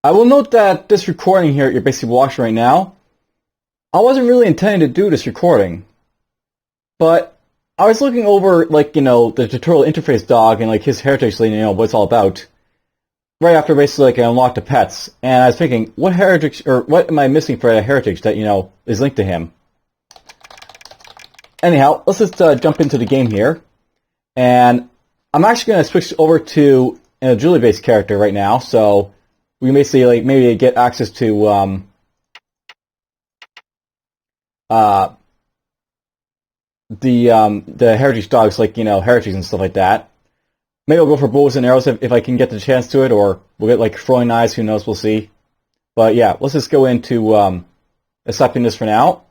I will note that this recording here you're basically watching right now, I wasn't really intending to do this recording, but I was looking over, like, the tutorial interface dog and, like, his heritage, what it's all about, right after basically, like, I unlocked the pets, and I was thinking, what heritage, or what am I missing for a heritage that, is linked to him? Anyhow, let's just jump into the game here, and I'm actually going to switch over to an agility-based character right now, so we can basically, like, maybe get access to, the heritage dogs, like, heritages and stuff like that. Maybe I'll go for bows and arrows if I can get the chance to it, or we'll get, like, throwing knives, who knows, we'll see. But yeah, let's just go into accepting this for now.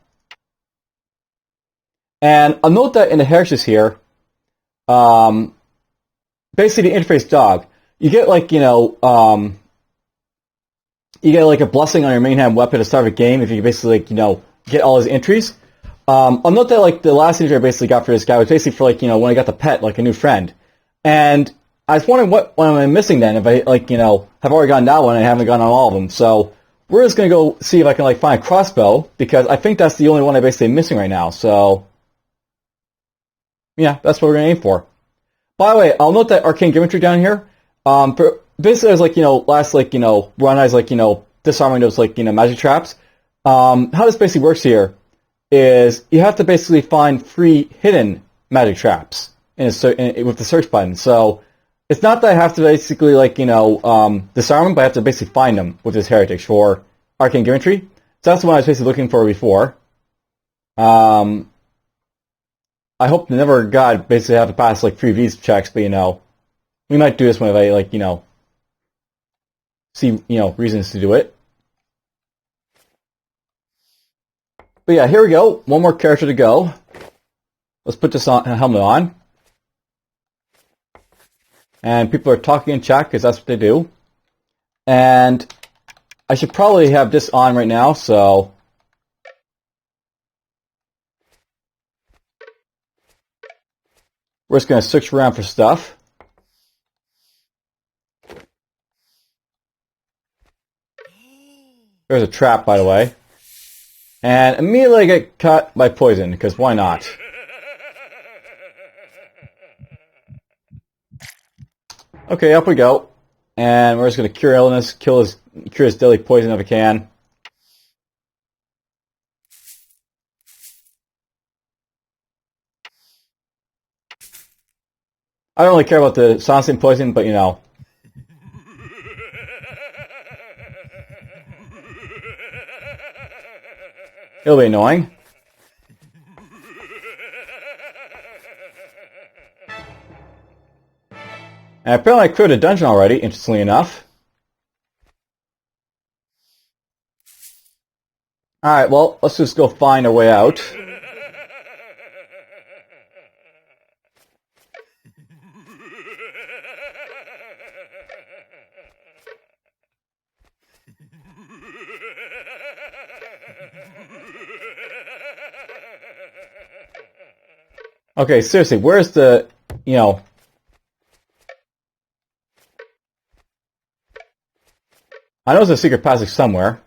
And I'll note that in the heritages here, basically the interface dog, you get, like, you get, like, a blessing on your main hand weapon to start a game if you basically, like, get all his entries. I'll note that, like, the last entry I basically got for this guy was basically for, like, when I got the pet, like, a new friend. And I was wondering what am I missing then if I, like, have already gotten that one and I haven't gotten on all of them. So we're just going to go see if I can, like, find a crossbow, because I think that's the only one I'm basically missing right now. So yeah, that's what we're going to aim for. By the way, I'll note that arcane geometry down here. Basically, as, like, last, like, run, I was, like, disarming those, like, magic traps. How this basically works here is you have to basically find 3 hidden magic traps with the search button. So it's not that I have to basically, like, disarm them, but I have to basically find them with this heritage for arcane geometry. So that's the one I was basically looking for before. I hope to never God basically have to pass, like, 3 of these checks, but we might do this one if I, like, see reasons to do it. But yeah, here we go. One more character to go. Let's put this helmet on. And people are talking in chat because that's what they do. And I should probably have this on right now, so we're just going to search around for stuff. There's a trap, by the way. And immediately I get cut by poison, because why not? Okay, up we go. And we're just going to cure illness, cure his deadly poison if I can. I don't really care about the silencing poison, but it'll be annoying. And apparently I cleared a dungeon already, interestingly enough. Alright, well, let's just go find our way out. Okay, seriously, where's the, I know there's a secret passage somewhere.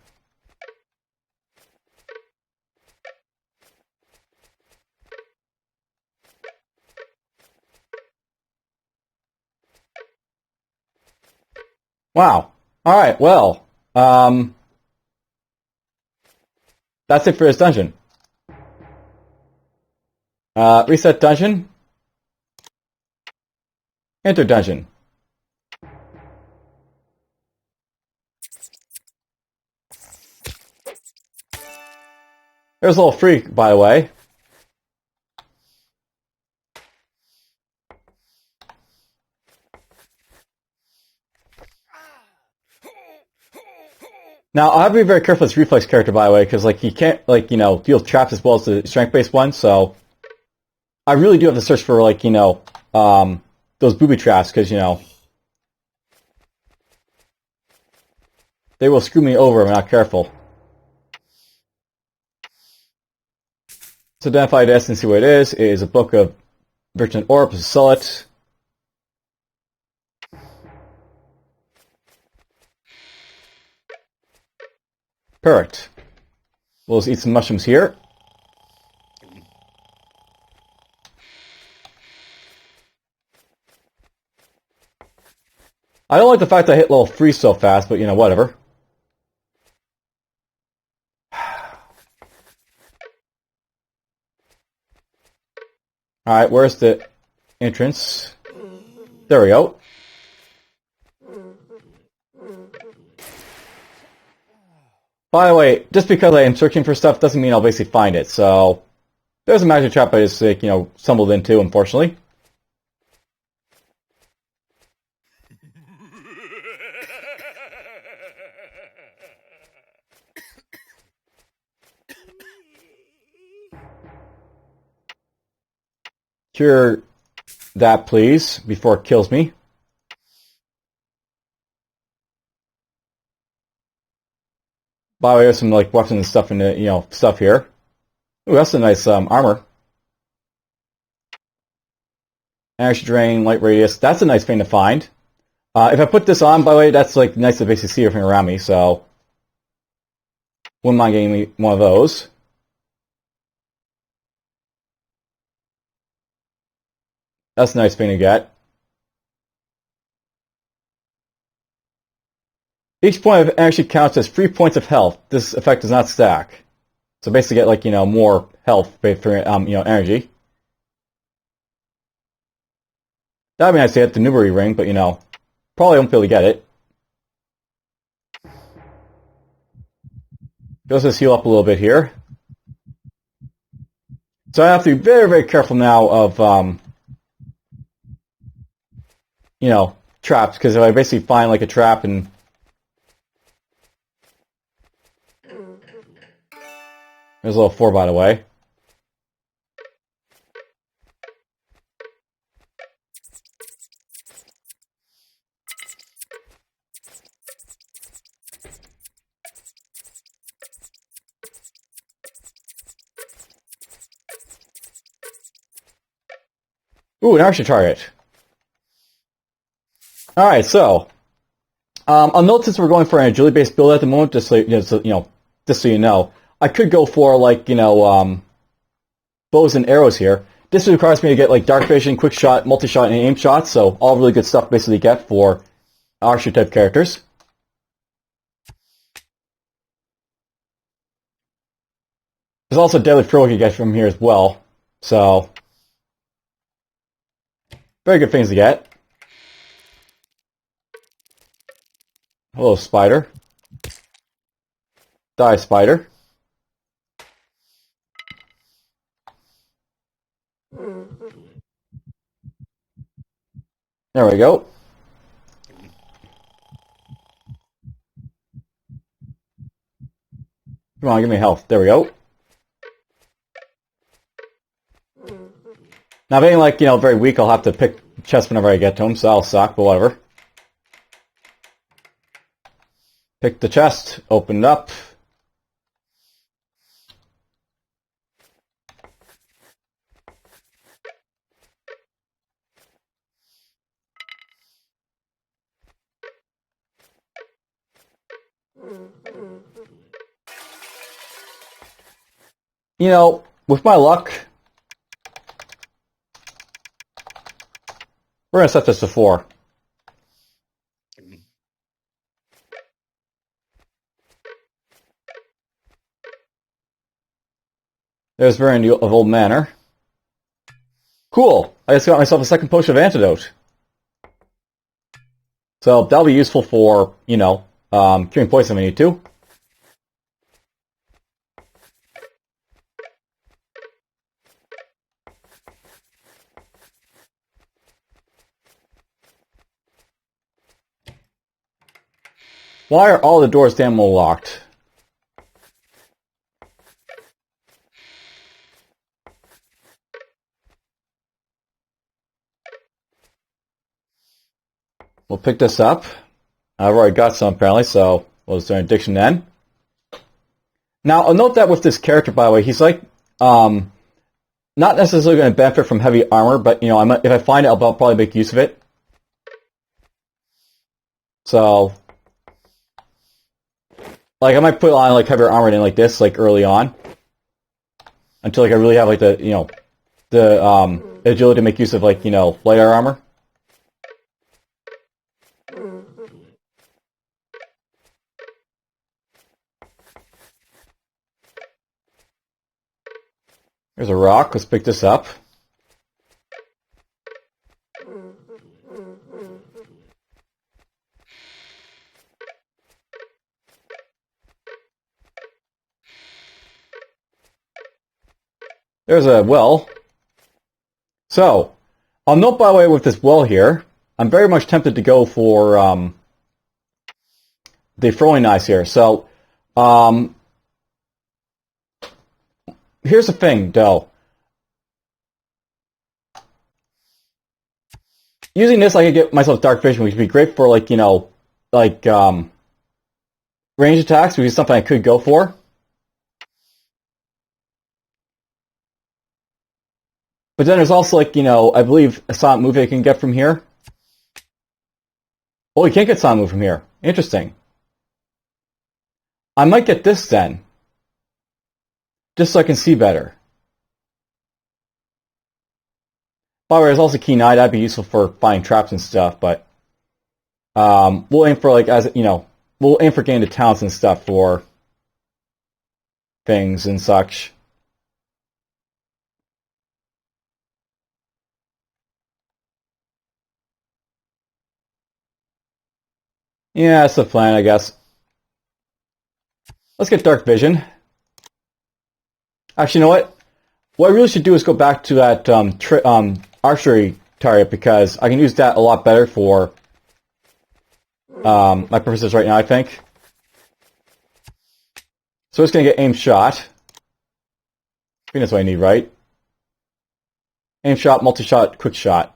Wow. Alright, well, that's it for this dungeon. Reset dungeon. Enter dungeon. There's a little freak, by the way. Now, I have to be very careful with this reflex character, by the way, because, like, he can't, like, deal traps as well as the strength-based one, so I really do have to search for, like, those booby traps, because, they will screw me over if I'm not careful. To identify this and see what it is a book of Virgin Orbs, sell it. Perfect. We'll just eat some mushrooms here. I don't like the fact that I hit level 3 so fast, but you know, whatever. Alright, where's the entrance? There we go. By the way, just because I am searching for stuff doesn't mean I'll basically find it, so... There's a magic trap I just, like, you know, stumbled into, unfortunately. Cure that, please, before it kills me. By the way, there's some like weapons and stuff in the, you know, stuff here. Ooh, that's a nice armor. Energy drain, light radius. That's a nice thing to find. If I put this on, by the way, that's like nice to basically see everything around me. So, wouldn't mind getting me one of those. That's a nice thing to get. Each point of energy counts as 3 points of health. This effect does not stack. So basically get, like, you know, more health for, you know, energy. That'd be nice to get the Newbury ring, but, you know, probably won't be able to get it. Let's just heal up a little bit here. So I have to be very, very careful now of, you know, traps, because if I basically find, like, a trap and... There's a little 4, by the way. Ooh, an archer target. Alright, so... I'll note since we're going for an agility-based build at the moment, just so you know, I could go for, like, you know, bows and arrows here. This requires me to get, like, dark vision, quick shot, multi-shot, and aim shots, so all really good stuff basically get for archer-type characters. There's also deadly throw you get from here as well, so... Very good things to get. Hello, spider. Die, spider. There we go. Come on, give me health. There we go. Now, being, like, you know, very weak, I'll have to pick chests whenever I get to them, so that'll suck, but whatever. Pick the chest, open it up. You know, with my luck, we're going to set this to 4. There's Varian of Old Manor. Cool! I just got myself a second potion of antidote. So that'll be useful for, you know, curing poison if I need to. Why are all the doors damn well locked? We'll pick this up. I've already got some apparently, so we'll just do an addiction then. Now, I'll note that with this character, by the way, he's like, not necessarily going to benefit from heavy armor, but, you know, if I find it, I'll probably make use of it. So... Like, I might put on, like, heavier armor in like this, like, early on. Until, like, I really have, like, the, you know, the, agility to make use of, like, you know, lighter armor. There's a rock. Let's pick this up. There's a well. So, I'll note, by the way, with this well here, I'm very much tempted to go for the throwing knives here. So, here's the thing, though. Using this, I could get myself dark vision, which would be great for, like, you know, like, range attacks, which is something I could go for. But then there's also, like, you know, I believe a silent move I can get from here. Oh, you can't get silent move from here. Interesting. I might get this then. Just so I can see better. By the way, there's also Keen Eye. That'd be useful for finding traps and stuff, but we'll aim for, like, as you know, we'll aim for getting the talents and stuff for things and such. Yeah, that's the plan, I guess. Let's get dark vision. Actually, you know what? What I really should do is go back to that archery target, because I can use that a lot better for my purposes right now, I think. So it's going to get aim shot. I think that's what I need, right? Aim shot, multi-shot, quick shot.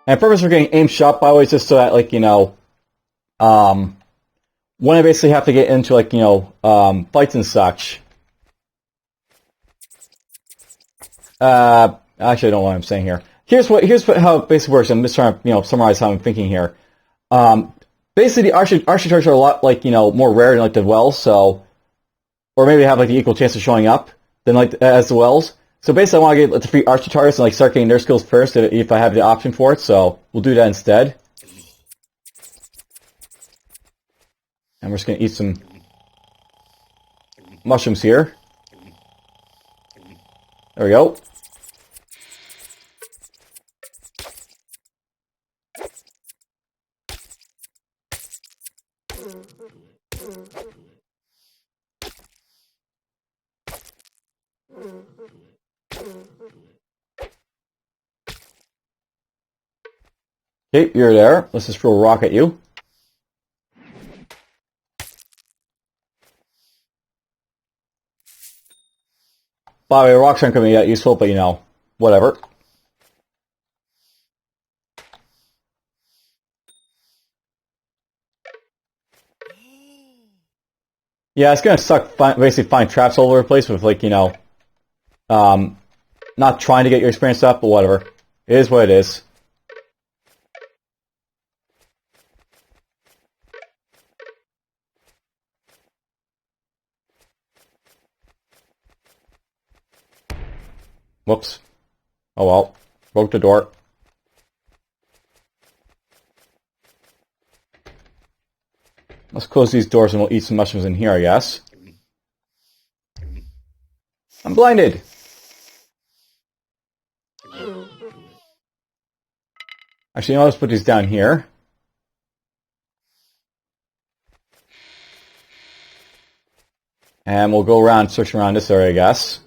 And the purpose for getting aim shot, by the way, is just so that, like, you know, when I basically have to get into, like, you know, fights and such. Actually, I don't know what I'm saying here. Here's how it basically works. I'm just trying to, you know, summarize how I'm thinking here. Basically, the archery targets are a lot, like, you know, more rare than, like, the wells, so, or maybe have, like, the equal chance of showing up than, like, as the wells. So basically, I want to get, like, the free archery targets and, like, start getting their skills first if I have the option for it. So we'll do that instead. And we're just gonna eat some mushrooms here. There we go. Okay, you're there. Let's just throw a rock at you. By the way, rocks aren't going to be that useful, but, you know, whatever. Yeah, it's going to suck basically find traps all over the place with, like, you know, not trying to get your experience up, but whatever. It is what it is. Whoops. Oh well. Broke the door. Let's close these doors and we'll eat some mushrooms in here, I guess. I'm blinded! Actually, you know, let's put these down here. And we'll go around, search around this area, I guess.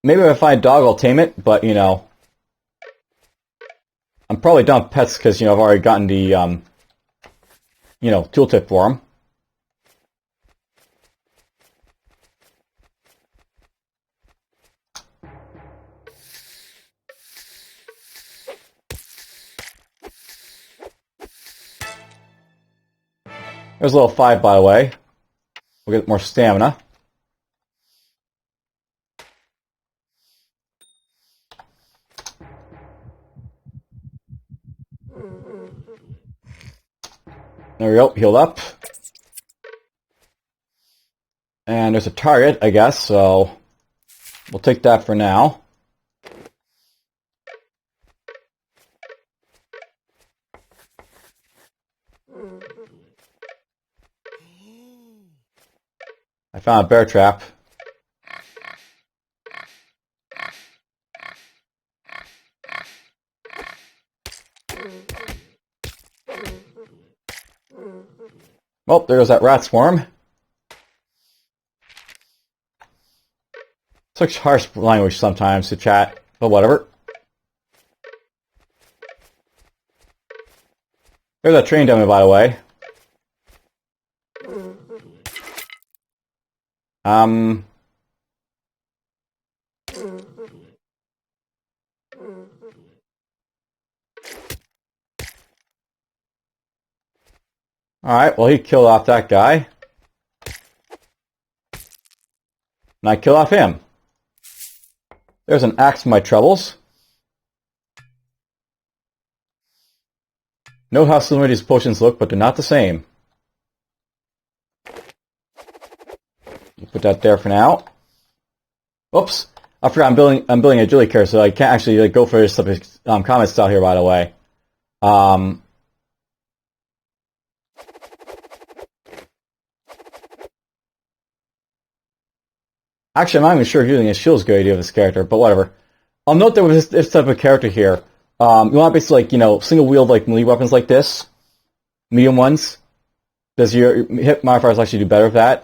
Maybe if I find a dog, I'll tame it, but, you know, I'm probably done with pets because, you know, I've already gotten the, you know, tooltip for them. There's a little 5, by the way. We'll get more stamina. There we go, healed up. And there's a target, I guess, so we'll take that for now. I found a bear trap. Oh, there goes that rat swarm. Such harsh language sometimes to chat, but whatever. There's that train dummy, by the way. Alright, well he killed off that guy. And I kill off him. There's an axe for my troubles. Note how similar these potions look, but they're not the same. You put that there for now. Oops, I forgot I'm building a agility character, so I can't actually go for this combat style here. By the way, actually, I'm not even sure if using a shield is a good idea of this character, but whatever. I'll note that with this type of character here, you want basically single wield melee weapons like this, medium ones. Does your hit modifiers actually do better with that?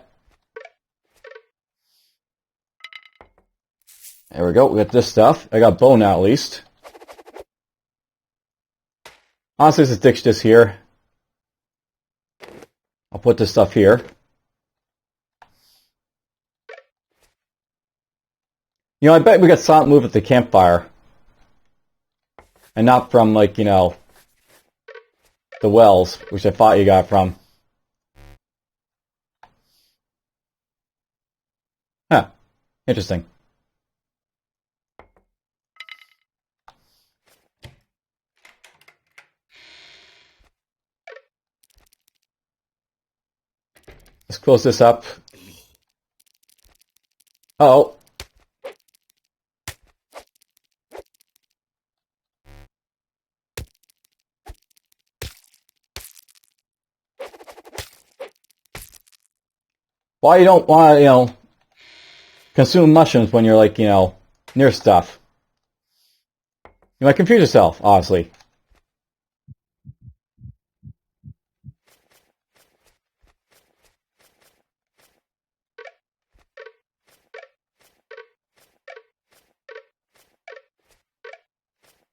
There we go, we got this stuff. I got bow now, at least. Honestly, let's ditch this here. I'll put this stuff here. I bet we got silent move at the campfire. And not from, the wells, which I thought you got from. Huh. Interesting. Let's close this up. Uh-oh. Why you don't want to, consume mushrooms when you're, near stuff. You might confuse yourself, obviously.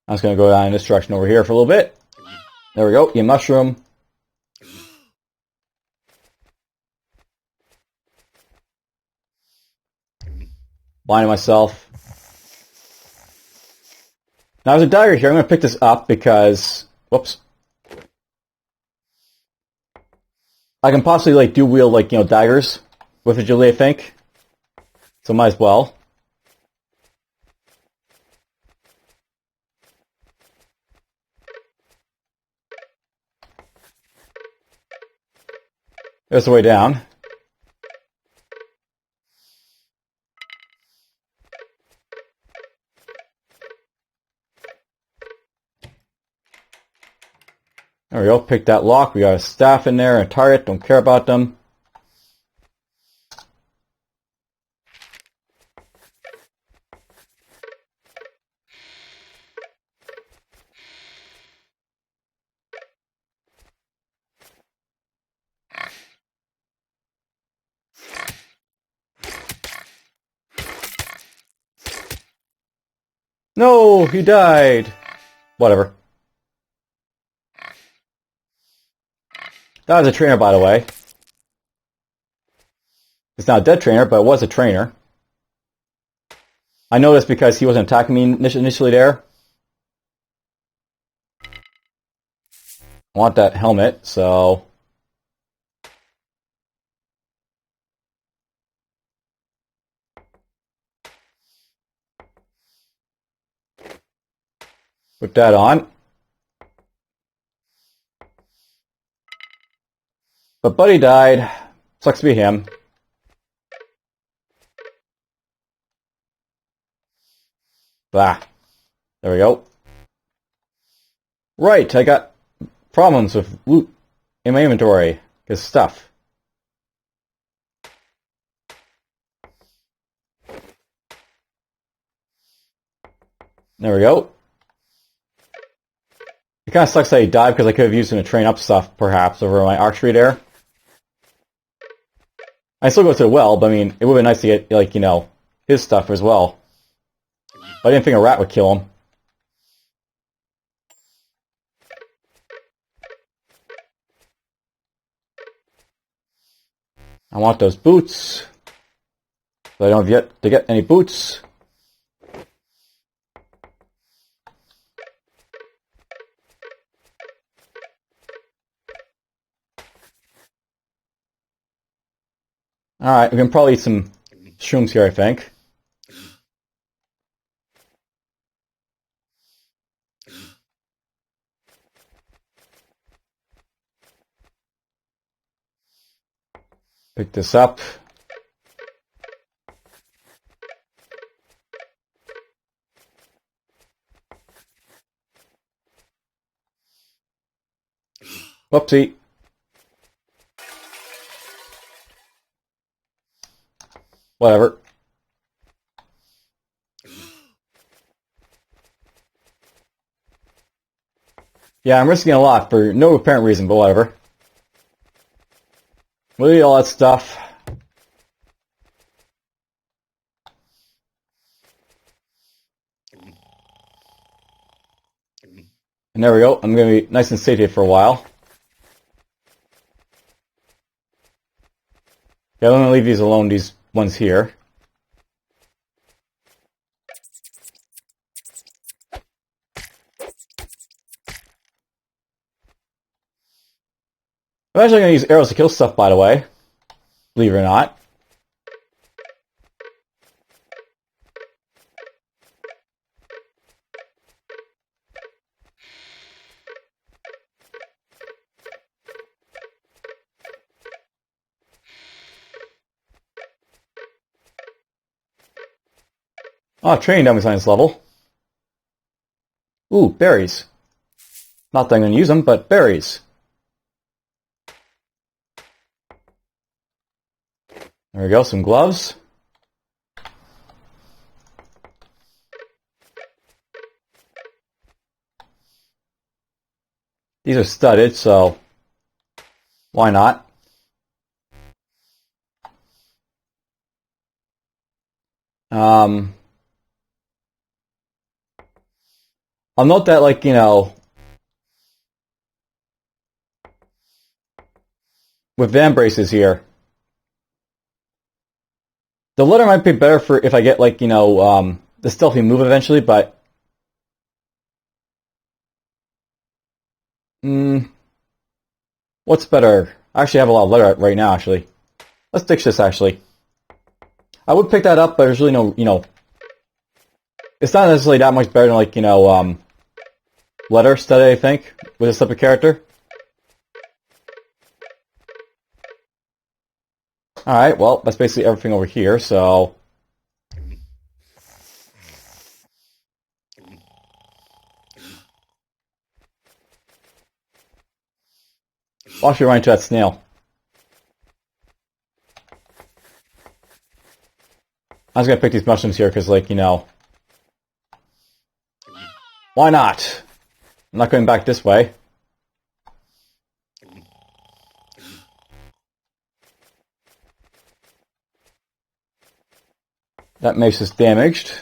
I'm just going to go down in this direction over here for a little bit. There we go, eat a mushroom. Blinding myself. Now there's a dagger here. I'm going to pick this up because... Whoops. I can possibly, do wield, daggers with agility, I think. So might as well. There's the way down. There we go, pick that lock. We got a staff in there, a target, don't care about them. No, he died. Whatever. That was a trainer, by the way. It's not a dead trainer, but it was a trainer. I know this because he wasn't attacking me initially there. I want that helmet, so... Put that on. But Buddy died. Sucks to be him. Bah. There we go. Right, I got problems with loot in my inventory. Because stuff. There we go. It kind of sucks that he died because I could have used him to train up stuff, perhaps, over my archery there. I still go to the well, but I mean, it would have been nice to get, like, you know, his stuff as well. But I didn't think a rat would kill him. I want those boots. But I don't have yet to get any boots. Alright, we can probably eat some shrooms here, I think. Pick this up. Whoopsie. Whatever. Yeah, I'm risking a lot for no apparent reason, but whatever. We'll eat all that stuff. And there we go. I'm going to be nice and satiated for a while. Yeah, I'm going to leave these alone, these ones here. I'm actually going to use arrows to kill stuff, by the way. Believe it or not. Oh, training dummy science level. Ooh, berries. Not that I'm going to use them, but berries. There we go, some gloves. These are studded, so why not? I'll note that, like, you know, with van braces here, the leather might be better for if I get, like, you know, the stealthy move eventually, but what's better? I actually have a lot of leather right now, actually. Let's ditch this, actually. I would pick that up, but there's really no, you know, it's not necessarily that much better than, like, you know, leather studded, I think, with this type of character. Alright, well, that's basically everything over here, so... I'll actually run into that snail. I was gonna pick these mushrooms here, because, like, you know... Why not? I'm not going back this way. That makes us damaged.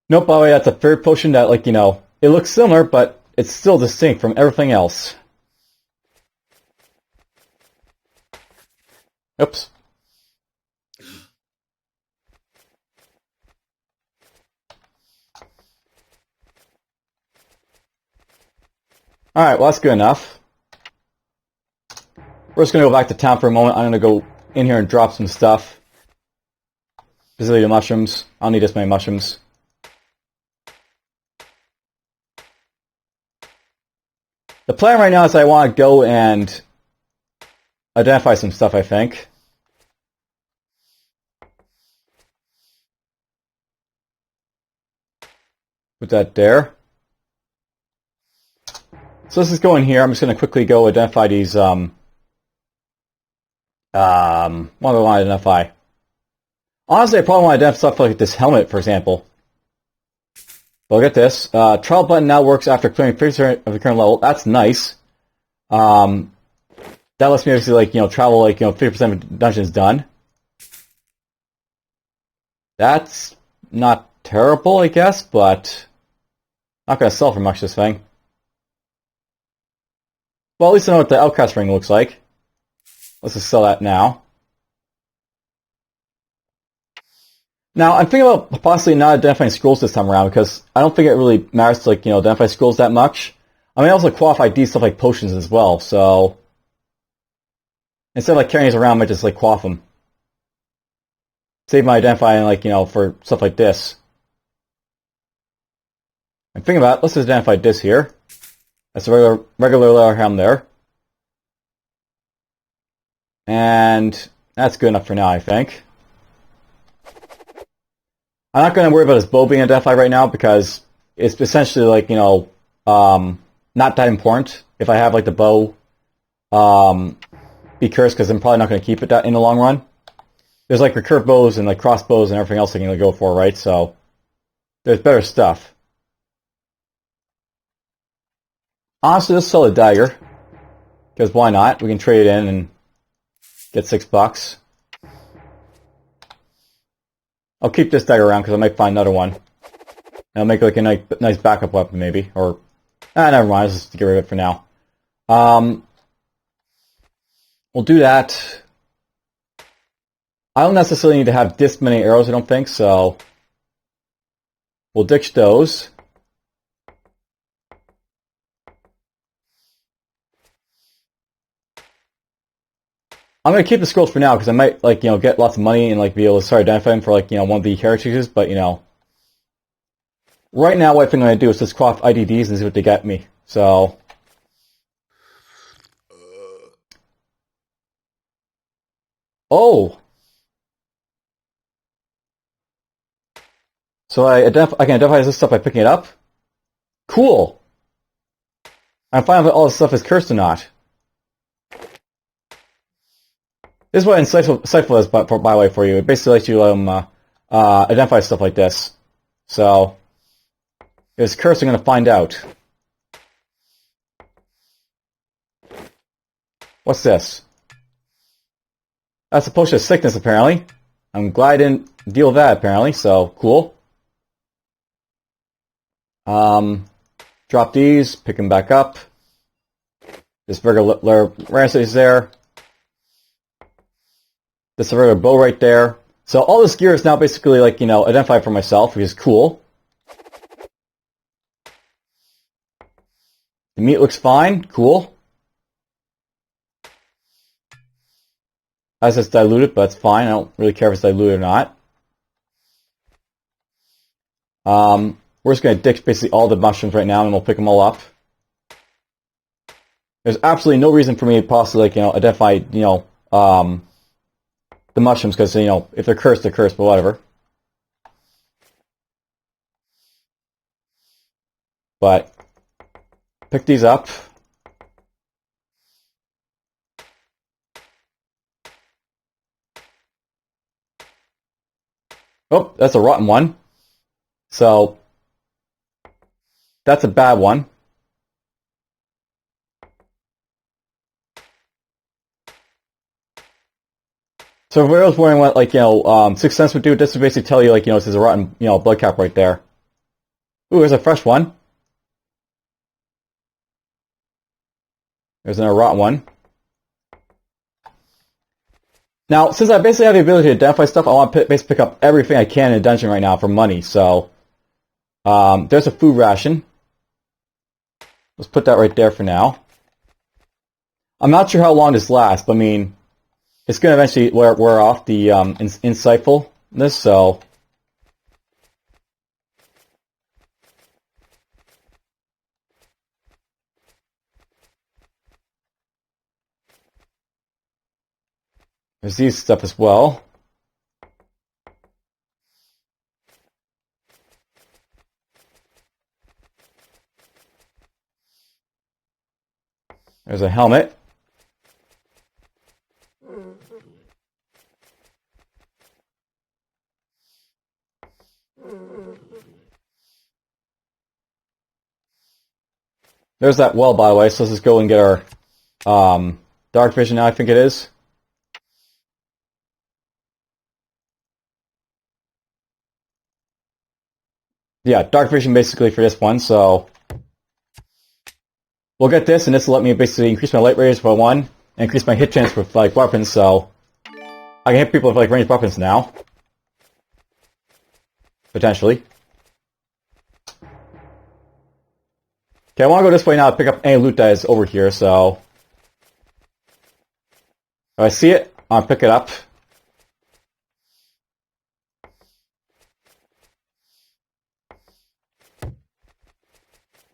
Nope, by the way, that's a third potion that, like, you know, it looks similar, but it's still distinct from everything else. Oops. Alright, well, that's good enough. We're just going to go back to town for a moment. I'm going to go in here and drop some stuff. Specifically the mushrooms. I don't need this many mushrooms. The plan right now is I want to go and identify some stuff, I think. Put that there. So let's just go in here. I'm just going to quickly go identify these, what do I want to identify? Honestly, I probably want to identify stuff like this helmet, for example. But look at this. Trial button now works after clearing 50% of the current level. That's nice. That lets me actually, like, travel, like, 50% of the dungeons done. That's not terrible, I guess, but not going to sell for much, this thing. Well, at least I know what the Outcast ring looks like. Let's just sell that now. Now, I'm thinking about possibly not identifying scrolls this time around, because I don't think it really matters to, like, identify scrolls that much. I mean, I also qualify these stuff like potions as well, so instead of, like, carrying these around, I might just, like, quaff them. Save my identifying, like, for stuff like this. I'm thinking about it. Let's just identify this here. That's a regular letter ham there. And that's good enough for now, I think. I'm not going to worry about his bow being identified right now because it's essentially like, not that important. If I have like the bow be cursed, because I'm probably not going to keep it that in the long run. There's like recurve bows and like crossbows and everything else I can go for, right? So there's better stuff. Honestly, let's sell a dagger, because why not? We can trade it in and get $6. I'll keep this dagger around because I might find another one. And I'll make like a nice backup weapon maybe. Or, never mind, let's just get rid of it for now. We'll do that. I don't necessarily need to have this many arrows, I don't think, so we'll ditch those. I'm going to keep the scrolls for now, because I might, like, get lots of money and, like, be able to start identifying for, like, one of the heritages, but, right now what I think I'm going to do is just quaff IDDs and see what they get me, so oh! So I can identify this stuff by picking it up? Cool! I'm finding out if all this stuff is cursed or not. This is what Insightful is, by the way, for you. It basically lets you identify stuff like this. So, if it's cursed, I'm going to find out. What's this? That's a potion of sickness, apparently. I'm glad I didn't deal with that, apparently, so cool. Drop these, pick them back up. This regular ransom is there. This is a regular bow right there. So all this gear is now basically, like, identified for myself, which is cool. The meat looks fine. Cool. As it's diluted, but it's fine. I don't really care if it's diluted or not. We're just going to ditch basically all the mushrooms right now, and we'll pick them all up. There's absolutely no reason for me to possibly, like, identify, the mushrooms, because, if they're cursed, but whatever. But pick these up. Oh, that's a rotten one. So that's a bad one. So if I was wondering what, like, 6 cents would do, this would basically tell you, like, this is a rotten, blood cap right there. Ooh, there's a fresh one. There's another rotten one. Now, since I basically have the ability to identify stuff, I want to basically pick up everything I can in a dungeon right now for money, so there's a food ration. Let's put that right there for now. I'm not sure how long this lasts, but I mean, it's going to eventually wear off the Insightful, this, so... There's these stuff as well. There's a helmet. There's that well, by the way, so let's just go and get our dark vision now, I think it is. Yeah, dark vision basically for this one, so... We'll get this, and this will let me basically increase my light radius by 1, and increase my hit chance with, like, weapons, so... I can hit people with, like, ranged weapons now. Potentially. Okay, I want to go this way now to pick up any loot that is over here, so... If I see it, I'll pick it up.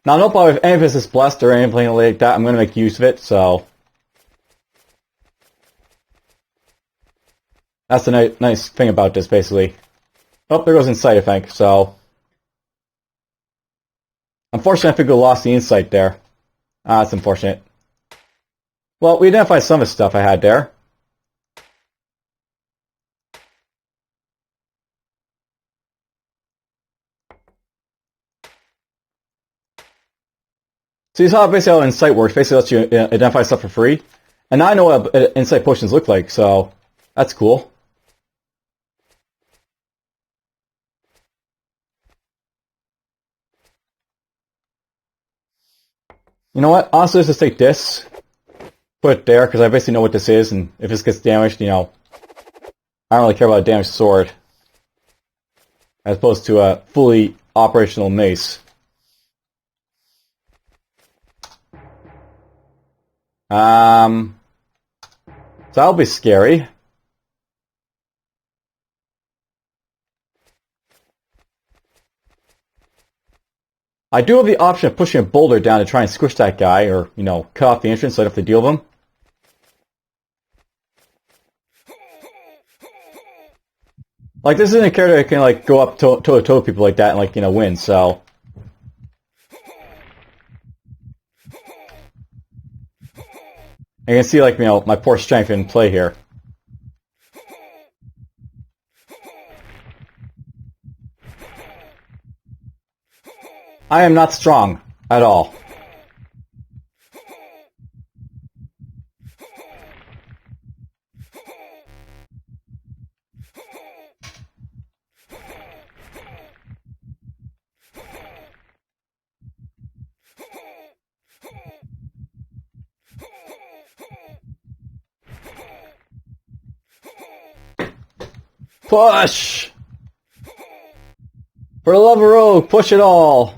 Now, no problem if any of this is blessed or anything like that, I'm going to make use of it, so... That's the nice thing about this, basically. Oh, there goes insight, I think, so... Unfortunately, I think we lost the insight there. That's unfortunate. Well, we identified some of the stuff I had there. So you saw basically how insight works. Basically lets you identify stuff for free. And now I know what insight potions look like, so that's cool. You know what? Honestly, let's just take this. Put it there, because I basically know what this is, and if this gets damaged, you know... I don't really care about a damaged sword. As opposed to a fully operational mace. So that'll be scary. I do have the option of pushing a boulder down to try and squish that guy, or, you know, cut off the entrance so I don't have to deal with him. Like, this isn't a character that can, like, go up toe-to-toe with people like that and, like, you know, win, so... You can see, like, you know, my poor strength in play here. I am not strong at all. Push! For the love of Rogue, push it all!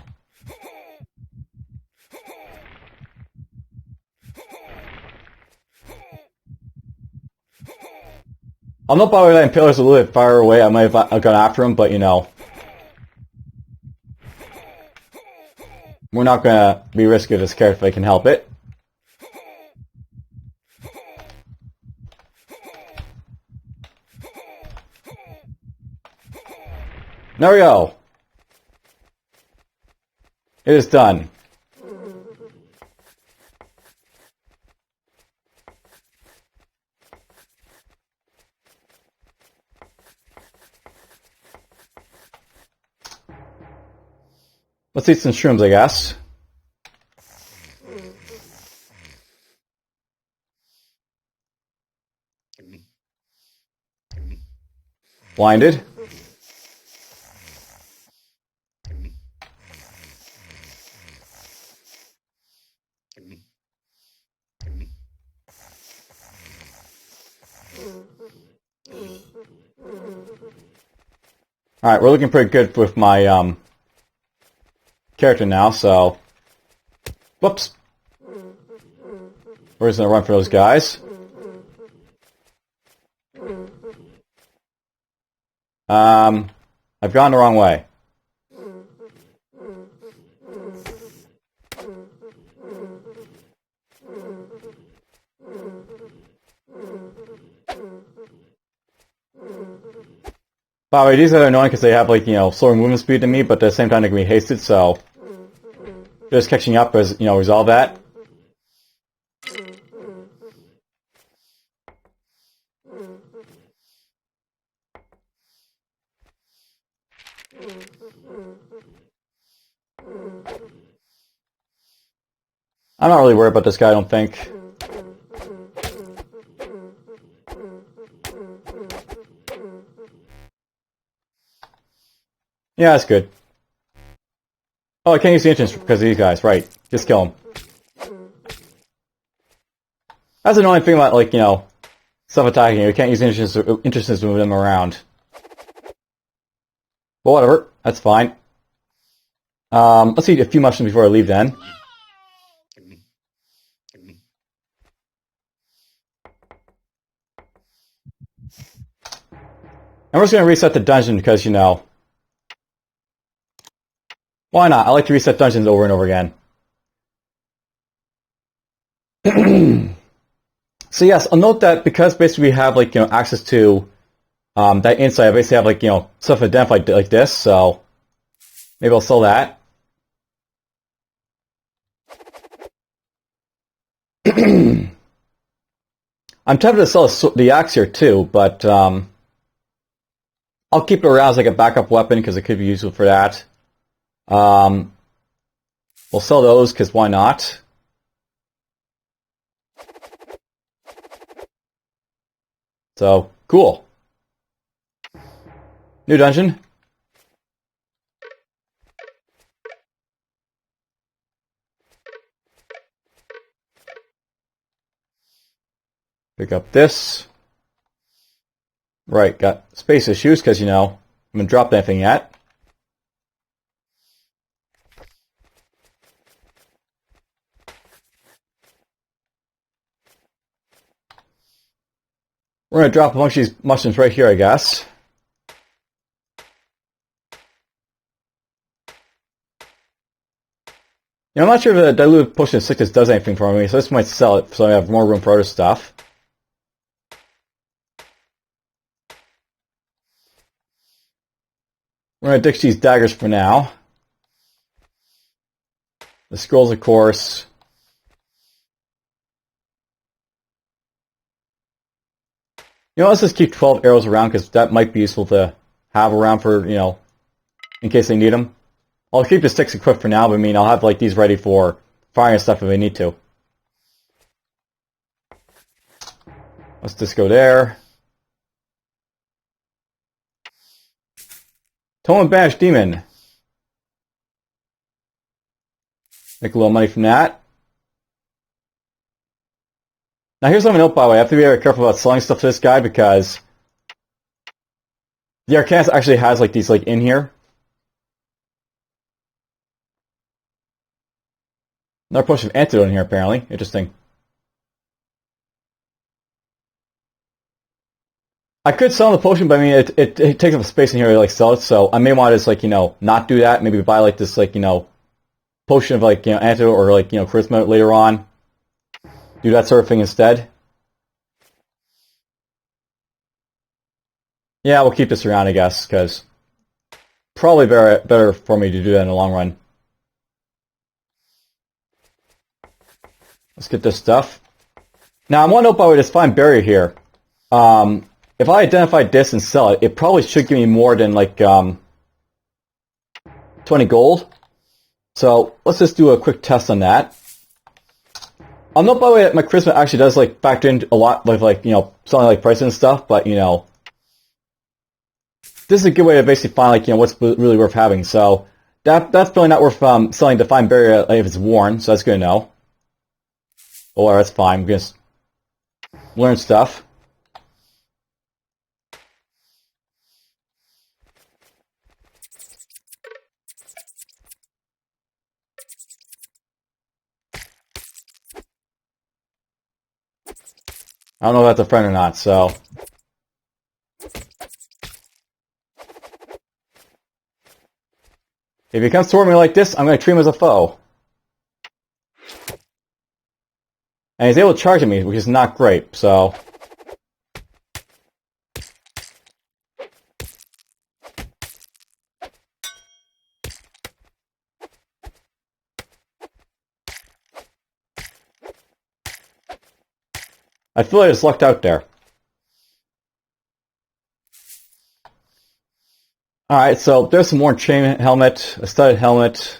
I'm not bothered that Impaler's a little bit far away. I might have gone after him, but you know. We're not gonna be risky with this character if I can help it. There we go. It is done. Let's eat some shrooms, I guess. Blinded. Alright, we're looking pretty good with my character now, so... Whoops! We're just gonna run for those guys. I've gone the wrong way. By the way, these are annoying because they have, like, you know, slower movement speed than me, but at the same time they can be hasted, so just catching up as, you know, resolve that. I'm not really worried about this guy, I don't think. Yeah, that's good. Oh, I can't use the entrance because of these guys, right. Just kill them. That's the annoying thing about, like, you know, stuff attacking you. You can't use the entrances to move them around. But whatever, that's fine. Let's eat a few mushrooms before I leave then. And we're just going to reset the dungeon because, you know, why not? I like to reset dungeons over and over again. So yes, I'll note that because basically we have, like, you know, access to that insight, I basically have, like, you know, stuff identified like this, so maybe I'll sell that. I'm tempted to sell the axe here too, but I'll keep it around as like a backup weapon because it could be useful for that. We'll sell those because why not? So, cool. New dungeon. Pick up this. Right, got space issues because, you know, I haven't dropped anything yet. We're going to drop a bunch of these mushrooms right here, I guess. You know, I'm not sure if the diluted potion of sickness does anything for me, so I just might sell it so I have more room for other stuff. We're going to ditch these daggers for now. The scrolls, of course. You know, let's just keep 12 arrows around because that might be useful to have around for, you know, in case they need them. I'll keep the sticks equipped for now, but I mean, I'll have, like, these ready for firing and stuff if I need to. Let's just go there. Tome and Banished Demon. Make a little money from that. Now here's something to note, by the way. I have to be very careful about selling stuff to this guy because the Arcanist actually has, like, these, like, in here. Another potion of antidote in here, apparently. Interesting. I could sell the potion, but I mean, it takes up space in here to, like, sell it, so I may want to just, like, you know, not do that. Maybe buy, like, this, like, you know, potion of, like, you know, antidote or, like, you know, charisma later on. Do that sort of thing instead. Yeah, we'll keep this around, I guess, because probably better for me to do that in the long run. Let's get this stuff. Now, I want to know, by the way, this fine barrier here. If I identify this and sell it, it probably should give me more than, like, 20 gold. So, let's just do a quick test on that. I'll note, by the way, that my charisma actually does, like, factor in a lot with, like, you know, selling, like, prices and stuff, but, you know, this is a good way to basically find, like, you know, what's really worth having. So, that's probably not worth selling the fine barrier if it's worn, so that's good to know. Or that's fine, we can just learn stuff. I don't know if that's a friend or not, so. If he comes toward me like this, I'm going to treat him as a foe. And he's able to charge at me, which is not great, so... I feel like I just lucked out there. Alright, so there's some more chain helmet, a studded helmet.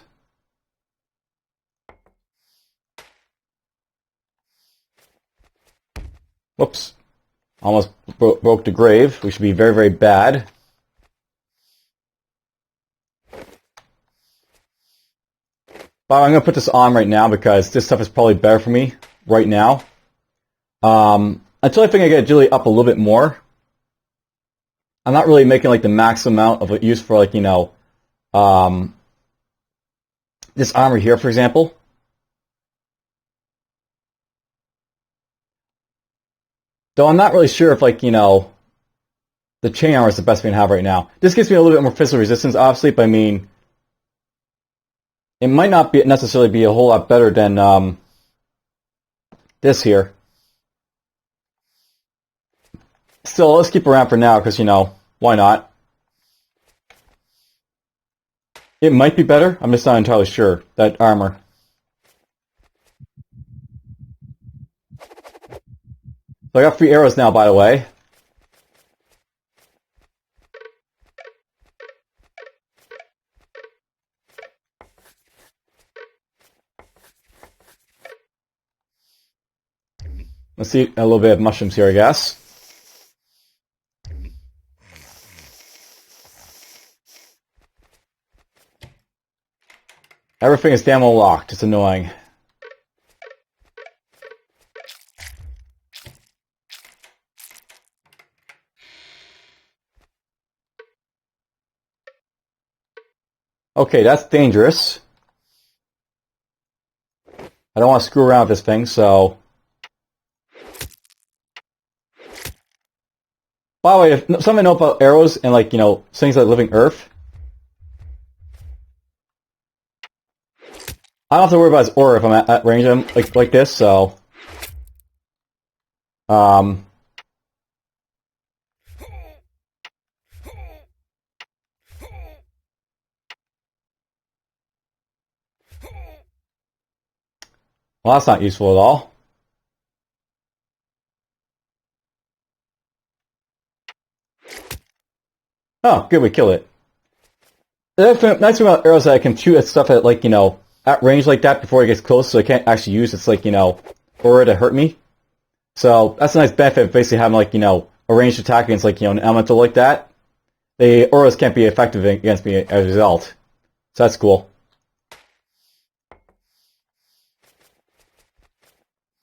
Whoops. Almost broke the grave, which should be very, very bad. But I'm going to put this on right now because this stuff is probably better for me right now. Until I think I get agility up a little bit more. I'm not really making like the max amount of use for like, you know, this armor here, for example. Though I'm not really sure if like, you know, the chain armor is the best thing to have right now. This gives me a little bit more physical resistance, obviously, but I mean, it might not be necessarily be a whole lot better than this here. Still, let's keep around for now, because, you know, why not? It might be better. I'm just not entirely sure. That armor. So I got 3 arrows now, by the way. Let's eat a little bit of mushrooms here, I guess. Everything is damn well locked. It's annoying. Okay, that's dangerous. I don't want to screw around with this thing, so... By the way, if something I know about arrows and, like, you know, things like living earth, I don't have to worry about his aura if I'm at range of him like this, so... Well, that's not useful at all. Oh, good, we killed it. The nice thing about arrows is that I can shoot at stuff at, like, you know, at range like that before it gets close, so I can't actually use its, like, you know, aura to hurt me. So, that's a nice benefit of basically having, like, you know, a ranged attack against, like, you know, an elemental like that. The auras can't be effective against me as a result. So that's cool.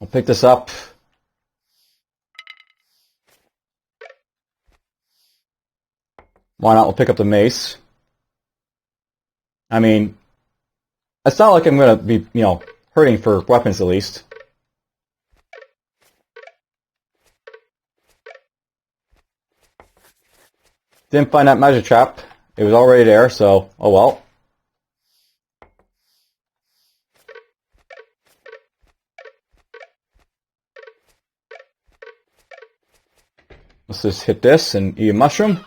I'll pick this up. Why not? We'll pick up the mace. I mean, it's not like I'm going to be, you know, hurting for weapons at least. Didn't find that magic trap. It was already there, so, oh well. Let's just hit this and eat a mushroom.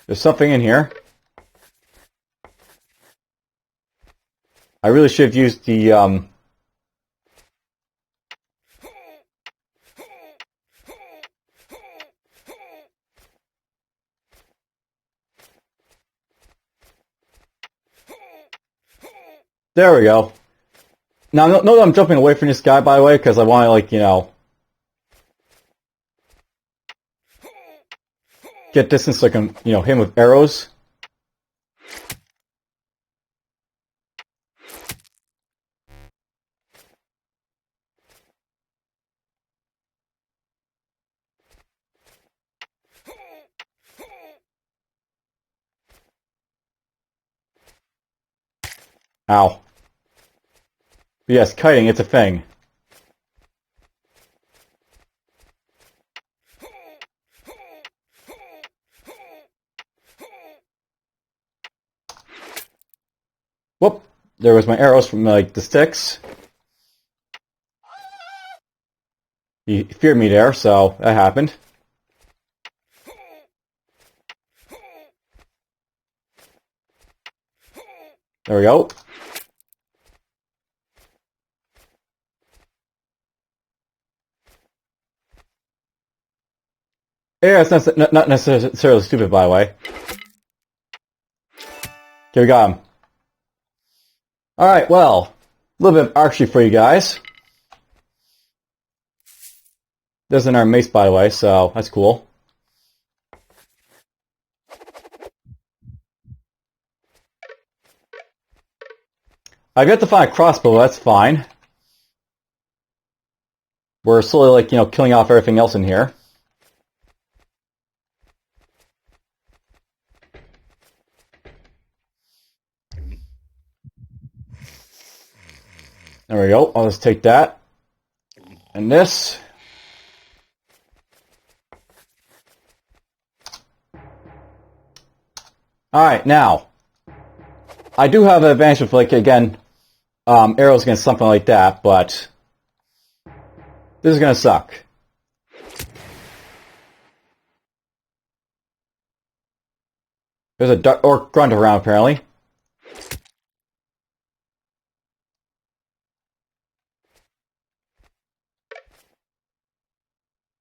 There's something in here. I really should have used the, There we go. Now, note that I'm jumping away from this guy, by the way, because I want to, like, you know, get distance so I can, you know, hit him with arrows. Ow. But yes, kiting, it's a thing. Whoop! There was my arrows from like the sticks. He feared me there, so that happened. There we go. Yeah, it's not necessarily stupid, by the way. Okay, we got him. Alright, well, a little bit of archery for you guys. This isn't our mace, by the way, so that's cool. I've yet to find a crossbow, that's fine. We're slowly, like, killing off everything else in here. There we go. I'll just take that. And this. Alright, now. I do have an advantage with, like, again, arrows against something like that, but this is gonna suck. There's a orc grunt around, apparently.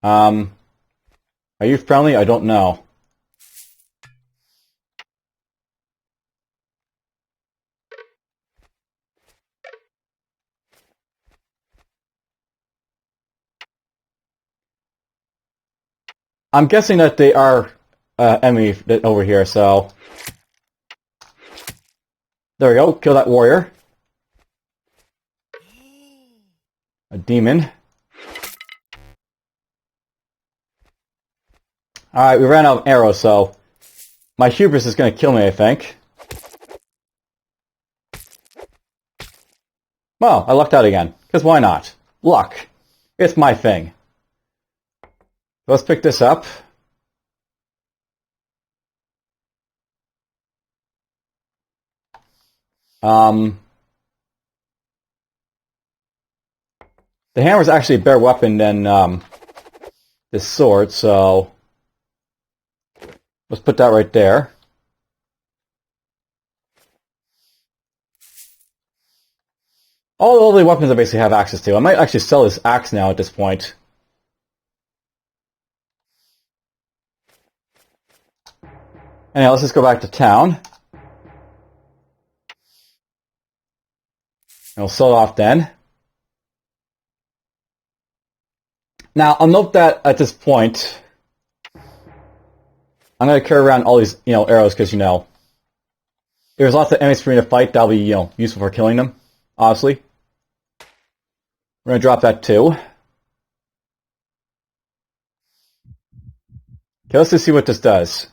Are you friendly? I don't know. I'm guessing that they are enemy over here, so... There we go, kill that warrior. A demon. Alright, we ran out of arrows, so... My hubris is gonna kill me, I think. Well, I lucked out again. Because why not? Luck. It's my thing. Let's pick this up. The hammer is actually a better weapon than this sword, so let's put that right there. All the weapons I basically have access to. I might actually sell this axe now at this point. Anyhow, let's just go back to town. And we'll sell it off then. Now, I'll note that at this point, I'm going to carry around all these, arrows, because, if there's lots of enemies for me to fight, that'll be, useful for killing them, honestly. We're going to drop that too. Okay, let's just see what this does.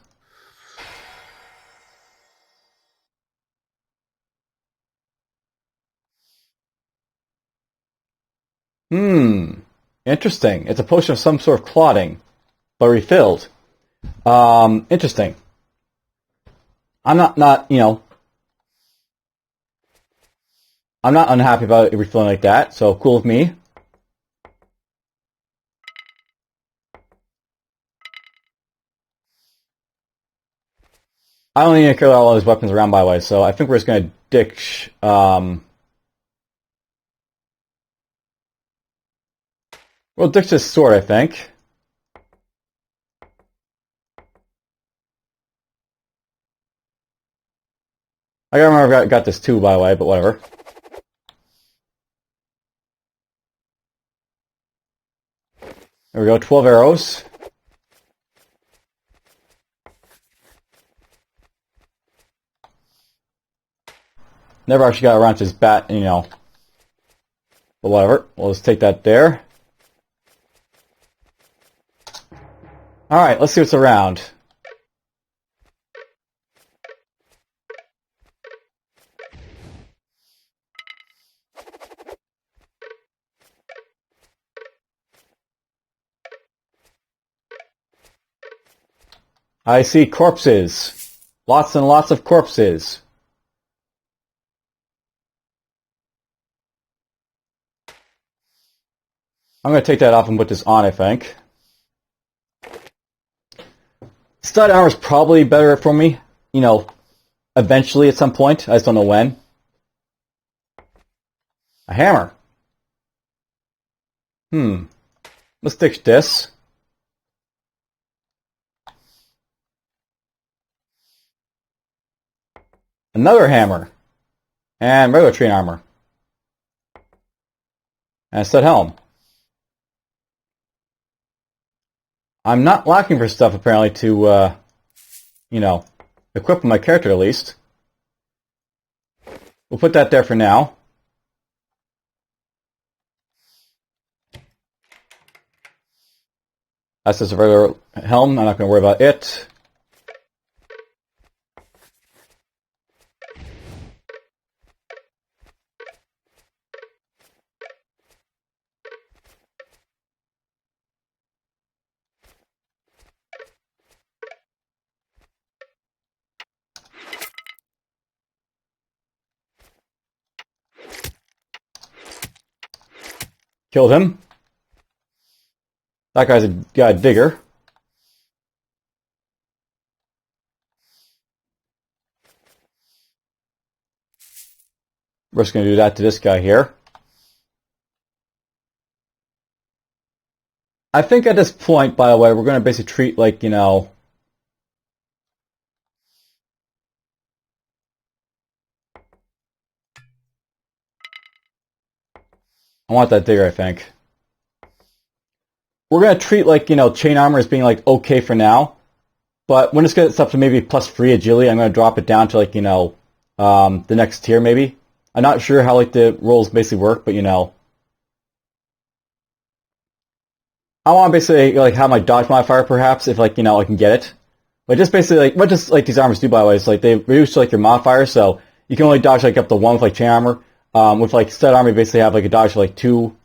Interesting. It's a potion of some sort of clotting, but refilled. Interesting. I'm not I'm not unhappy about it refilling like that, so cool with me. I don't need to kill all those weapons around, by the way, so I think we're just going to ditch, we'll ditch this sword, I think. I gotta remember I got this too, by the way, but whatever. There we go, 12 arrows. Never actually got around to his bat, but whatever. We'll just take that there. Alright, let's see what's around. I see corpses. Lots and lots of corpses. I'm going to take that off and put this on, I think. Stud armor is probably better for me, you know, eventually at some point. I just don't know when. A hammer. Let's ditch this. Another hammer. And regular train armor. And a stud helm. I'm not lacking for stuff, apparently, to, you know, equip my character, at least. We'll put that there for now. That's just a regular helm. I'm not going to worry about it. Killed him. That guy's got a digger. We're just going to do that to this guy here. I think at this point, by the way, we're going to basically treat, like, you know... I want that digger, I think. We're going to treat, like, you know, chain armor as being, like, okay for now. But when it's gets up to maybe +3 agility, I'm going to drop it down to, like, you know, the next tier, maybe. I'm not sure how, like, the rolls basically work, but, you know. I want to basically, like, have my dodge modifier, perhaps, if, like, you know, I can get it. But just basically, like, what does, like, these armors do, by the way, is, like, they reduce, like, your modifier, so you can only dodge, like, up to 1 with, like, chain armor. With, like, stud armor, you basically have, like, a dodge for, like, 2.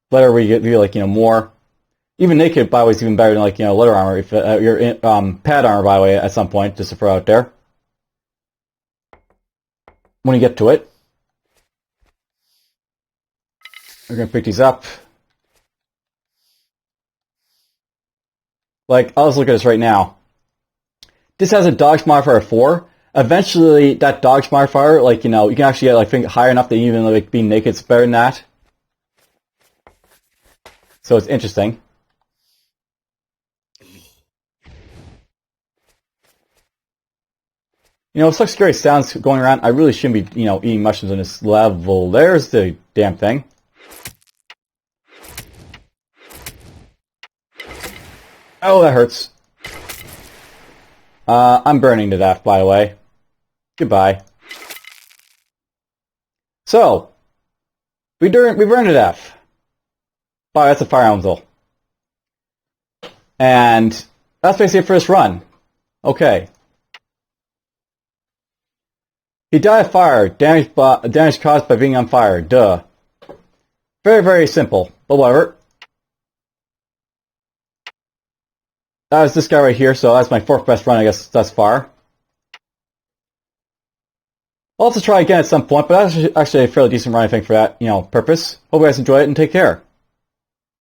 Leather, where you get, like, you know, more. Even naked, by the way, is even better than, like, you know, leather armor. If you're in, pad armor, by the way, at some point, just to throw out there. When you get to it. We're going to pick these up. Like, I'll just look at this right now. This has a dodge modifier of 4. Eventually, that dodge modifier, like, you know, you can actually get, like, think higher enough that even, like, being naked is better than that. So it's interesting. You know, such scary sounds going around. I really shouldn't be, you know, eating mushrooms on this level. There's the damn thing. Oh, that hurts. I'm burning to death, by the way. Goodbye. So, we burned to death. Wow, that's a fire elemental. And that's basically it for this run. Okay. He died of fire, damage caused by being on fire. Duh. Very, very simple, but whatever. That was this guy right here, so that's my 4th best run, I guess, thus far. I'll have to try again at some point, but that's actually a fairly decent run, I think, for that, you know, purpose. Hope you guys enjoy it, and take care.